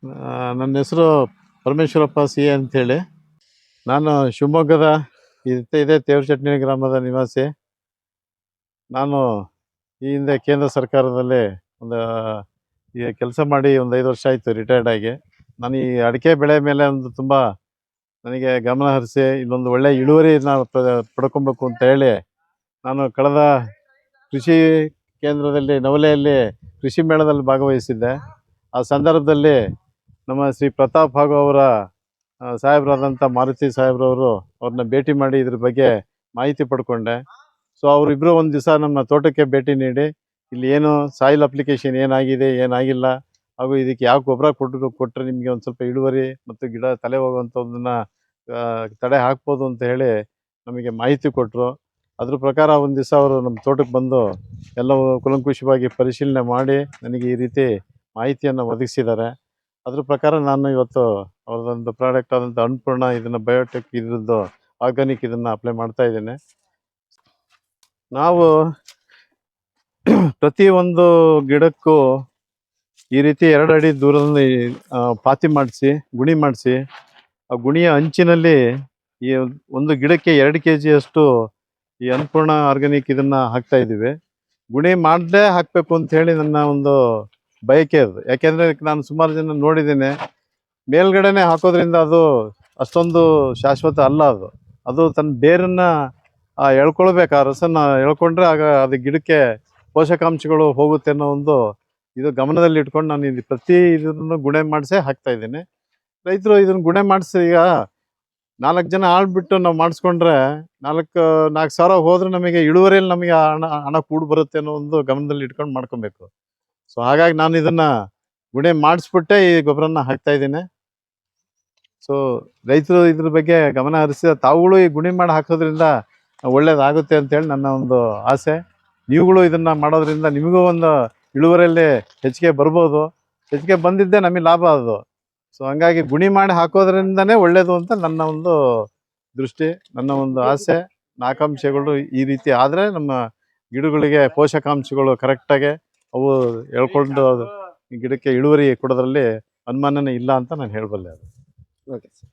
ನನ್ನ ಹೆಸರು ಪರಮೇಶ್ವರಪ್ಪ ಸಿ ಅಂತೇಳಿ. ನಾನು ಶಿವಮೊಗ್ಗದ ಇದೇ ತೇವರಚಟ್ನಿ ಗ್ರಾಮದ ನಿವಾಸಿ. ನಾನು ಈ ಹಿಂದೆ ಕೇಂದ್ರ ಸರ್ಕಾರದಲ್ಲಿ ಒಂದು ಕೆಲಸ ಮಾಡಿ ಒಂದು 5 ವರ್ಷ ಆಯಿತು ರಿಟೈರ್ಡ್ ಆಗಿ. ನಾನು ಈ ಅಡಿಕೆ ಬೆಳೆ ಮೇಲೆ ಒಂದು ತುಂಬ ನನಗೆ ಗಮನ ಹರಿಸಿ ಇಲ್ಲೊಂದು ಒಳ್ಳೆ ಇಳುವರಿ ನಾವು ಪಡ್ಕೊಬೇಕು ಅಂತ ಹೇಳಿ ನಾನು ಕಳೆದ ಕೃಷಿ ಕೇಂದ್ರದಲ್ಲಿ ನವಲೆಯಲ್ಲಿ ಕೃಷಿ ಮೇಳದಲ್ಲಿ ಭಾಗವಹಿಸಿದ್ದೆ. ಆ ಸಂದರ್ಭದಲ್ಲಿ ನಮ್ಮ ಶ್ರೀ ಪ್ರತಾಪ್ ಹಾಗೂ ಅವರ ಸಾಹೇಬರಾದಂಥ ಮಾರುತಿ ಸಾಹೇಬ್ರವರು ಅವ್ರನ್ನ ಭೇಟಿ ಮಾಡಿ ಇದ್ರ ಬಗ್ಗೆ ಮಾಹಿತಿ ಪಡ್ಕೊಂಡೆ. ಸೊ ಅವರಿಬ್ಬರು ಒಂದು ದಿವಸ ನಮ್ಮ ತೋಟಕ್ಕೆ ಭೇಟಿ ನೀಡಿ ಇಲ್ಲಿ ಏನು ಸಾಯಿಲ್ ಅಪ್ಲಿಕೇಶನ್ ಏನಾಗಿದೆ ಏನಾಗಿಲ್ಲ ಹಾಗೂ ಇದಕ್ಕೆ ಯಾವ ಗೊಬ್ಬರ ಕೊಟ್ಟರೆ ನಿಮಗೆ ಒಂದು ಸ್ವಲ್ಪ ಇಳುವರಿ ಮತ್ತು ಗಿಡ ತಲೆ ಹೋಗುವಂಥದ್ದನ್ನು ತಡೆ ಹಾಕ್ಬೋದು ಅಂತ ಹೇಳಿ ನಮಗೆ ಮಾಹಿತಿ ಕೊಟ್ಟರು. ಅದ್ರ ಪ್ರಕಾರ ಒಂದು ದಿವಸ ಅವರು ನಮ್ಮ ತೋಟಕ್ಕೆ ಬಂದು ಎಲ್ಲವೂ ಕೂಲಂಕುಷವಾಗಿ ಪರಿಶೀಲನೆ ಮಾಡಿ ನನಗೆ ಈ ರೀತಿ ಮಾಹಿತಿಯನ್ನು ಒದಗಿಸಿದ್ದಾರೆ. ಅದ್ರ ಪ್ರಕಾರ ನಾನು ಇವತ್ತು ಅವ್ರದ್ದೊಂದು ಪ್ರಾಡಕ್ಟ್ ಆದಂಥ ಅನ್ನಪೂರ್ಣ ಇದನ್ನು ಬಯೋಟೆಕ್ ಇದ್ರದ್ದು ಆರ್ಗಾನಿಕ್ ಇದನ್ನು ಅಪ್ಲೈ ಮಾಡ್ತಾ ಇದ್ದೇನೆ. ನಾವು ಪ್ರತಿ ಒಂದು ಗಿಡಕ್ಕೂ ಈ ರೀತಿ 2 ಅಡಿ ದೂರದಲ್ಲಿ ಪಾತಿ ಮಾಡಿಸಿ ಗುಣಿ ಮಾಡಿಸಿ ಆ ಗುಣಿಯ ಅಂಚಿನಲ್ಲಿ ಈ ಒಂದು ಗಿಡಕ್ಕೆ 2 kg ಅಷ್ಟು ಈ ಅನ್ನಪೂರ್ಣ ಆರ್ಗಾನಿಕ್ ಇದನ್ನು ಹಾಕ್ತಾ ಇದ್ದೀವಿ. ಗುಣಿ ಮಾಡದೇ ಹಾಕಬೇಕು ಅಂತ ಹೇಳಿ ನನ್ನ ಒಂದು ಬಯಕೆ ಅದು. ಯಾಕೆಂದರೆ ನಾನು ಸುಮಾರು ಜನ ನೋಡಿದ್ದೇನೆ, ಮೇಲ್ಗಡೆನೆ ಹಾಕೋದ್ರಿಂದ ಅದು ಅಷ್ಟೊಂದು ಶಾಶ್ವತ ಅಲ್ಲ. ಅದು ತನ್ನ ಬೇರನ್ನು ಎಳ್ಕೊಳ್ಬೇಕು, ಆ ರಸನ ಎಳ್ಕೊಂಡ್ರೆ ಆಗ ಅದು ಗಿಡಕ್ಕೆ ಪೋಷಕಾಂಶಗಳು ಹೋಗುತ್ತೆ ಅನ್ನೋ ಒಂದು ಇದು ಗಮನದಲ್ಲಿ ಇಟ್ಕೊಂಡು ನಾನು ಇದು ಪ್ರತಿ ಇದನ್ನು ಗುಣೆ ಮಾಡಿಸೇ ಹಾಕ್ತಾ ಇದ್ದೀನಿ. ರೈತರು ಇದನ್ನು ಗುಣೆ ಮಾಡಿಸಿ ಈಗ 4 ಜನ ಆಳ್ಬಿಟ್ಟು ನಾವು ಮಾಡಿಸ್ಕೊಂಡ್ರೆ 4 ಸಾವಿರ ಹೋದ್ರೆ ನಮಗೆ ಇಳುವರಿಯಲ್ಲಿ ನಮಗೆ ಹಣ ಕೂಡಿ ಬರುತ್ತೆ ಅನ್ನೋ ಒಂದು ಗಮನದಲ್ಲಿ ಇಟ್ಕೊಂಡು ಮಾಡ್ಕೊಬೇಕು. ಸೊ ಹಾಗಾಗಿ ನಾನು ಇದನ್ನು ಗುಣೆ ಮಾಡಿಸ್ಬಿಟ್ಟೆ ಈ ಗೊಬ್ಬರನ ಹಾಕ್ತಾ ಇದ್ದೀನಿ. ಸೊ ರೈತರು ಇದ್ರ ಬಗ್ಗೆ ಗಮನ ಹರಿಸಿ ತಾವುಗಳು ಈ ಗುಣಿ ಮಾಡಿ ಹಾಕೋದ್ರಿಂದ ಒಳ್ಳೇದಾಗುತ್ತೆ ಅಂತೇಳಿ ನನ್ನ ಒಂದು ಆಸೆ. ನೀವುಗಳು ಇದನ್ನು ಮಾಡೋದ್ರಿಂದ ನಿಮಗೂ ಒಂದು ಇಳುವರಿಯಲ್ಲಿ ಹೆಚ್ಚಿಗೆ ಬರ್ಬೋದು. ಹೆಚ್ಚಿಗೆ ಬಂದಿದ್ದೇ ನಮಗೆ ಲಾಭ ಅದು. ಸೊ ಹಂಗಾಗಿ ಗುಣಿ ಮಾಡಿ ಹಾಕೋದ್ರಿಂದನೇ ಒಳ್ಳೇದು ಅಂತ ನನ್ನ ಒಂದು ದೃಷ್ಟಿ, ನನ್ನ ಒಂದು ಆಸೆ. ಆಕಾಂಕ್ಷೆಗಳು ಈ ರೀತಿ ಆದರೆ ನಮ್ಮ ಗಿಡಗಳಿಗೆ ಪೋಷಕಾಂಶಗಳು ಕರೆಕ್ಟಾಗಿ ಅವು ಎಳ್ಕೊಂಡು ಗಿಡಕ್ಕೆ ಇಳುವರಿ ಕೊಡೋದ್ರಲ್ಲಿ ಅನುಮಾನನೇ ಇಲ್ಲ ಅಂತ ನಾನು ಹೇಳಬಲ್ಲೆ. ಅದು ಓಕೆ ಸರ್.